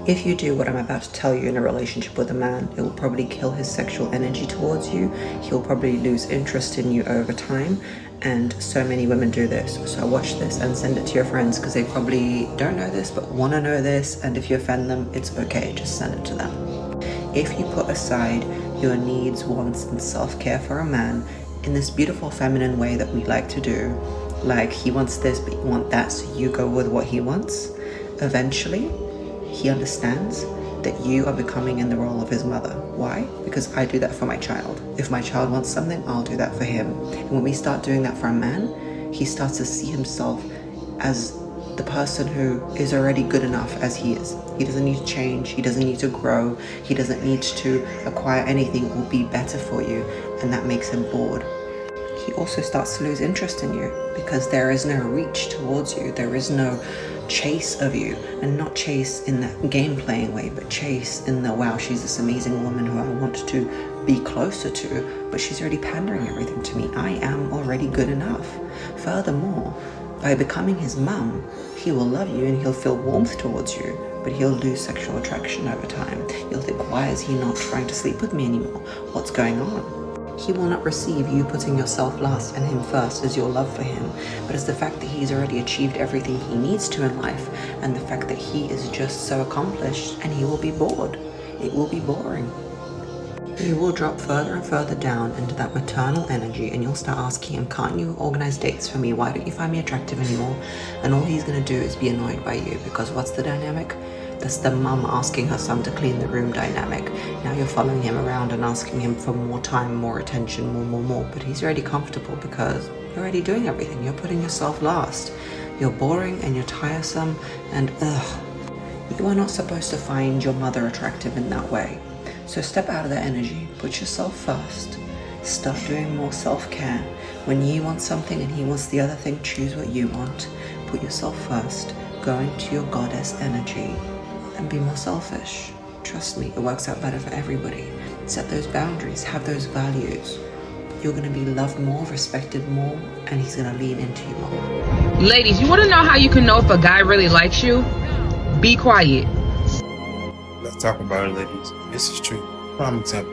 If you do what I'm about to tell you in a relationship with a man, it will probably kill his sexual energy towards you. He'll probably lose interest in you over time. And so many women do this. So watch this and send it to your friends, because they probably don't know this but want to know this. And if you offend them, it's okay, just send it to them. If you put aside your needs, wants, and self-care for a man in this beautiful feminine way that we like to do, like he wants this but you want that, so you go with what he wants, eventually he understands that you are becoming in the role of his mother. Why? Because I do that for my child. If my child wants something, I'll do that for him. And when we start doing that for a man, he starts to see himself as the person who is already good enough as he is. He doesn't need to change, he doesn't need to grow, he doesn't need to acquire anything or be better for you, and that makes him bored. He also starts to lose interest in you because there is no reach towards you, there is no chase of you, and not chase in that game playing way, but chase in the, wow, she's this amazing woman who I want to be closer to, but she's already pandering everything to me. I am already good enough. Furthermore, by becoming his mum, he will love you and he'll feel warmth towards you, but he'll lose sexual attraction over time. You'll think, why is he not trying to sleep with me anymore? What's going on? He will not receive you putting yourself last and him first as your love for him, but as the fact that he's already achieved everything he needs to in life, and the fact that he is just so accomplished, and he will be bored. It will be boring. You will drop further and further down into that maternal energy, and you'll start asking him, can't you organize dates for me? Why don't you find me attractive anymore? And all he's gonna do is be annoyed by you, because what's the dynamic? That's the mum asking her son to clean the room dynamic. Now you're following him around and asking him for more time, more attention, more, but he's already comfortable because you're already doing everything. You're putting yourself last. You're boring and you're tiresome and You are not supposed to find your mother attractive in that way. So step out of that energy, put yourself first, start doing more self-care. When you want something and he wants the other thing, choose what you want. Put yourself first, go into your goddess energy and be more selfish. Trust me, it works out better for everybody. Set those boundaries, have those values. You're gonna be loved more, respected more, and he's gonna lean into you more. Ladies, you wanna know how you can know if a guy really likes you? Be quiet. Let's talk about it, ladies. This is true. Prime example.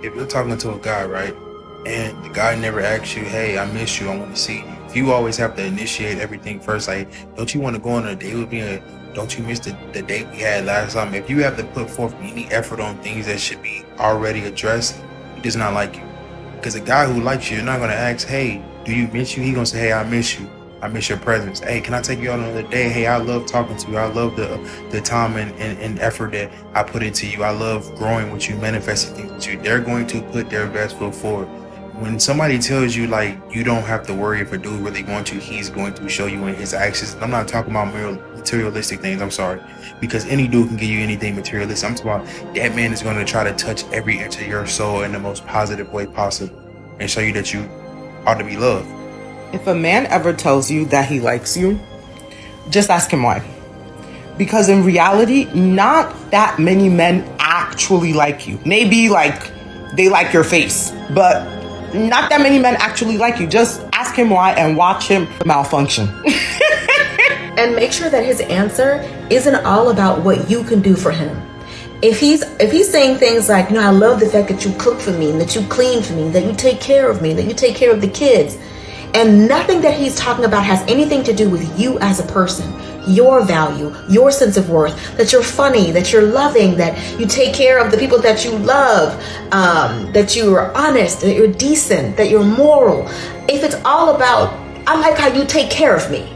If you're talking to a guy, right, and the guy never asks you, hey, I miss you, I want to see you. If you always have to initiate everything first, like, don't you want to go on a date with me? Don't you miss the date we had last time? If you have to put forth any effort on things that should be already addressed, he does not like you. Because a guy who likes you, you're not going to ask, hey, do you miss you? He's going to say, hey, I miss you. I miss your presence. Hey, can I take you out on another day? Hey, I love talking to you. I love the time and effort that I put into you. I love growing with you, manifesting things with you. They're going to put their best foot forward. When somebody tells you, like, you don't have to worry if a dude really wants you, he's going to show you in his actions. I'm not talking about materialistic things, I'm sorry. Because any dude can give you anything materialistic. I'm talking about that man is going to try to touch every inch of your soul in the most positive way possible and show you that you ought to be loved. If a man ever tells you that he likes you, just ask him why. Because in reality, not that many men actually like you. Maybe like they like your face, but not that many men actually like you. Just ask him why and watch him malfunction. And make sure that his answer isn't all about what you can do for him. If he's saying things like, I love the fact that you cook for me, and that you clean for me, that you take care of me, that you take care of the kids, and nothing that he's talking about has anything to do with you as a person, your value, your sense of worth, that you're funny, that you're loving, that you take care of the people that you love, that you are honest, that you're decent, that you're moral. If it's all about, I like how you take care of me,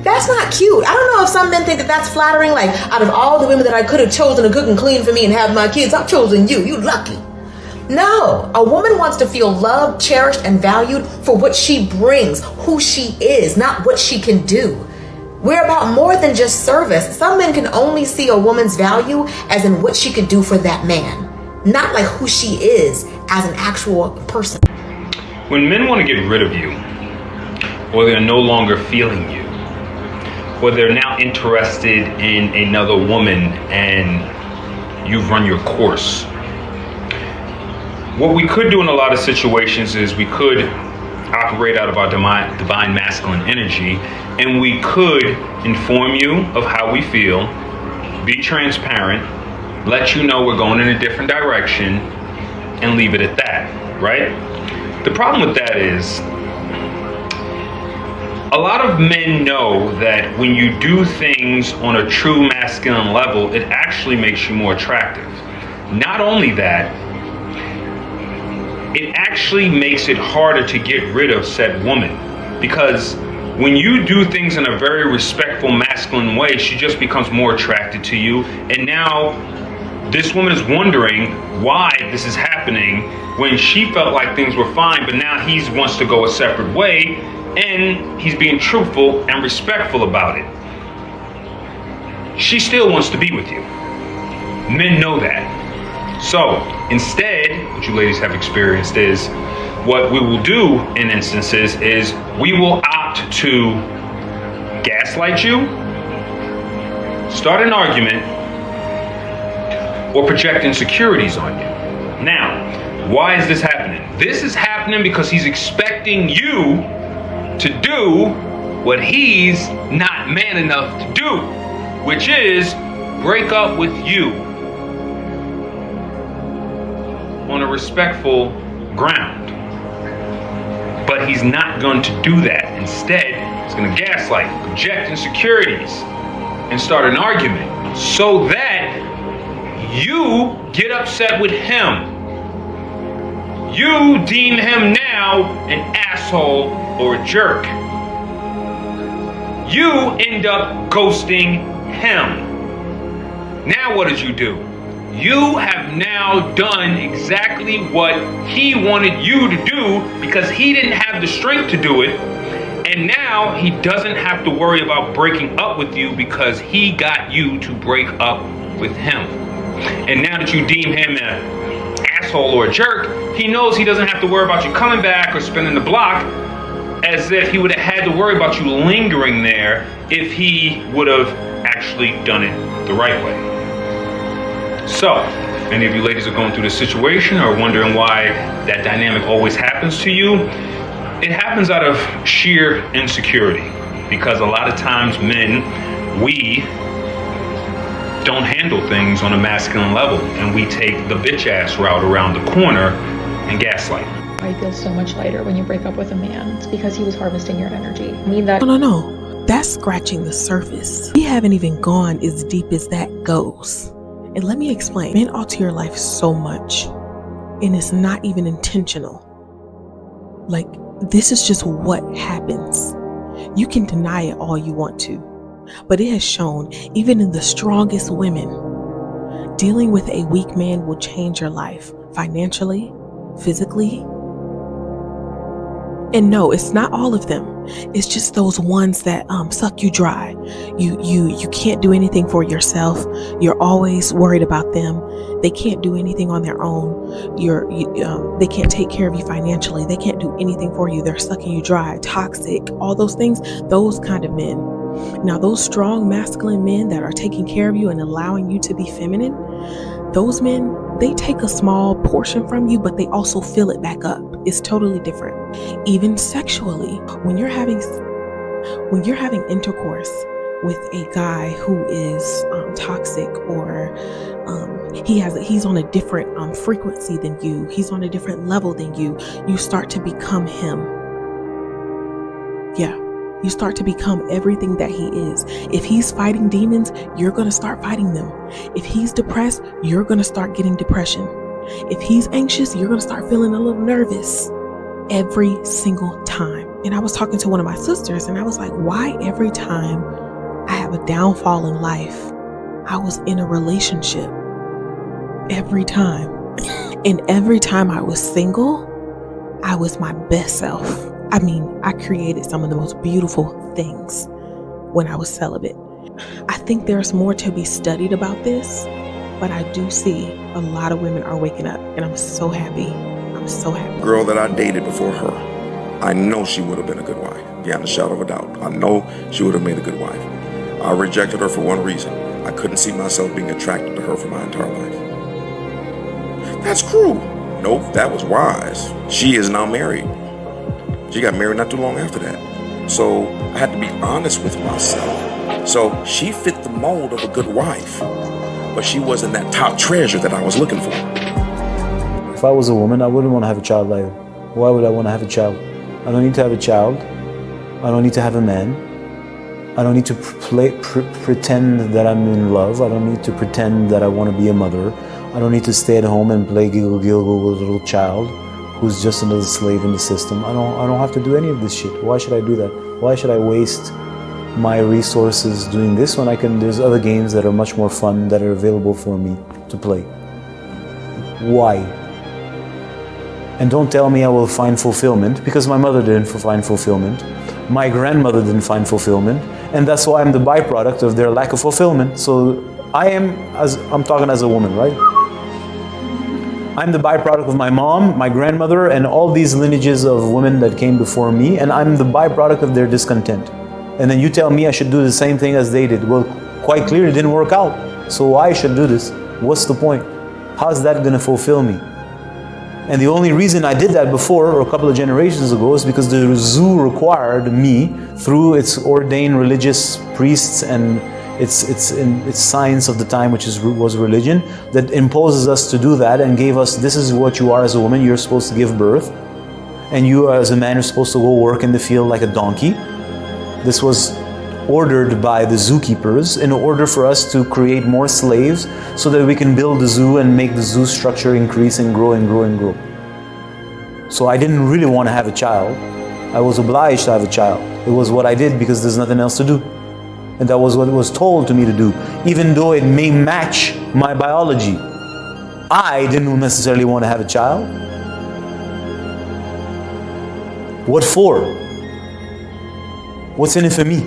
that's not cute. I don't know if some men think that that's flattering, like, out of all the women that I could have chosen to cook and clean for me and have my kids, I've chosen you. You lucky. No, a woman wants to feel loved, cherished, and valued for what she brings, who she is, not what she can do. We're about more than just service. Some men can only see a woman's value as in what she can do for that man, not like who she is as an actual person. When men want to get rid of you, or they're no longer feeling you, or they're now interested in another woman and you've run your course, what we could do in a lot of situations is we could operate out of our divine masculine energy, and we could inform you of how we feel, be transparent, let you know we're going in a different direction, and leave it at that, right? The problem with that is, a lot of men know that when you do things on a true masculine level, it actually makes you more attractive. Not only that, it actually makes it harder to get rid of said woman, because when you do things in a very respectful masculine way, she just becomes more attracted to you. And now this woman is wondering why this is happening when she felt like things were fine, but now he wants to go a separate way, and he's being truthful and respectful about it. She still wants to be with you. Men know that. So instead, what you ladies have experienced is, what we will do in instances is we will opt to gaslight you, start an argument, or project insecurities on you. Now, why is this happening? This is happening because he's expecting you to do what he's not man enough to do, which is break up with you on a respectful ground. But he's not going to do that. Instead, he's going to gaslight, project insecurities, and start an argument so that you get upset with him. You deem him now an asshole or a jerk. You end up ghosting him. Now what did you do? You have now done exactly what he wanted you to do because he didn't have the strength to do it. And now he doesn't have to worry about breaking up with you because he got you to break up with him. And now that you deem him an asshole or a jerk, he knows he doesn't have to worry about you coming back or spinning the block, as if he would have had to worry about you lingering there if he would have actually done it the right way. So, if any of you ladies are going through this situation or wondering why that dynamic always happens to you, it happens out of sheer insecurity. Because a lot of times men, we don't handle things on a masculine level, and we take the bitch ass route around the corner and gaslight. I feel so much lighter when you break up with a man. It's because he was harvesting your energy. I need that. No. That's scratching the surface. We haven't even gone as deep as that goes. And let me explain. Men alter your life so much, and it's not even intentional. Like, this is just what happens. You can deny it all you want to, but it has shown, even in the strongest women, dealing with a weak man will change your life financially, physically. And no, it's not all of them. It's just those ones that suck you dry. You can't do anything for yourself. You're always worried about them. They can't do anything on their own. They can't take care of you financially. They can't do anything for you. They're sucking you dry, toxic, all those things. Those kind of men. Now, those strong masculine men that are taking care of you and allowing you to be feminine, those men, they take a small portion from you, but they also fill it back up. It's totally different. Even sexually, when you're having intercourse with a guy who is toxic, or he's on a different frequency than you, he's on a different level than you start to become him. Yeah. You start to become everything that he is. If he's fighting demons, you're going to start fighting them. If he's depressed, you're going to start getting depression. If he's anxious, you're going to start feeling a little nervous every single time. And I was talking to one of my sisters, and I was like, why every time I have a downfall in life, I was in a relationship? Every time. And every time I was single, I was my best self. I mean, I created some of the most beautiful things when I was celibate. I think there's more to be studied about this, but I do see a lot of women are waking up, and I'm so happy. I'm so happy. The girl that I dated before her, I know she would have been a good wife, beyond a shadow of a doubt. I know she would have made a good wife. I rejected her for one reason. I couldn't see myself being attracted to her for my entire life. That's cruel. Nope, that was wise. She is now married. She got married not too long after that. So I had to be honest with myself. So she fit the mold of a good wife, but she wasn't that top treasure that I was looking for. If I was a woman, I wouldn't want to have a child either. Why would I want to have a child? I don't need to have a child. I don't need to have a man. I don't need to pretend that I'm in love. I don't need to pretend that I want to be a mother. I don't need to stay at home and play giggle giggle with a little child who's just another slave in the system. I don't have to do any of this shit. Why should I do that? Why should I waste my resources doing this when there's other games that are much more fun that are available for me to play? Why? And don't tell me I will find fulfillment, because my mother didn't find fulfillment. My grandmother didn't find fulfillment, and that's why I'm the byproduct of their lack of fulfillment. So I'm talking as a woman, right? I'm the byproduct of my mom, my grandmother, and all these lineages of women that came before me, and I'm the byproduct of their discontent. And then you tell me I should do the same thing as they did. Well, quite clearly it didn't work out. So why I should do this? What's the point? How's that gonna fulfill me? And the only reason I did that before, or a couple of generations ago, is because the zoo required me, through its ordained religious priests and its science of the time, which was religion, that imposes us to do that and gave us, this is what you are as a woman, you're supposed to give birth, and you as a man are supposed to go work in the field like a donkey. This was ordered by the zookeepers in order for us to create more slaves so that we can build the zoo and make the zoo structure increase and grow and grow and grow. So I didn't really want to have a child. I was obliged to have a child. It was what I did because there's nothing else to do. And that was what was told to me to do, even though it may match my biology. I didn't necessarily want to have a child. What for? What's in it for me?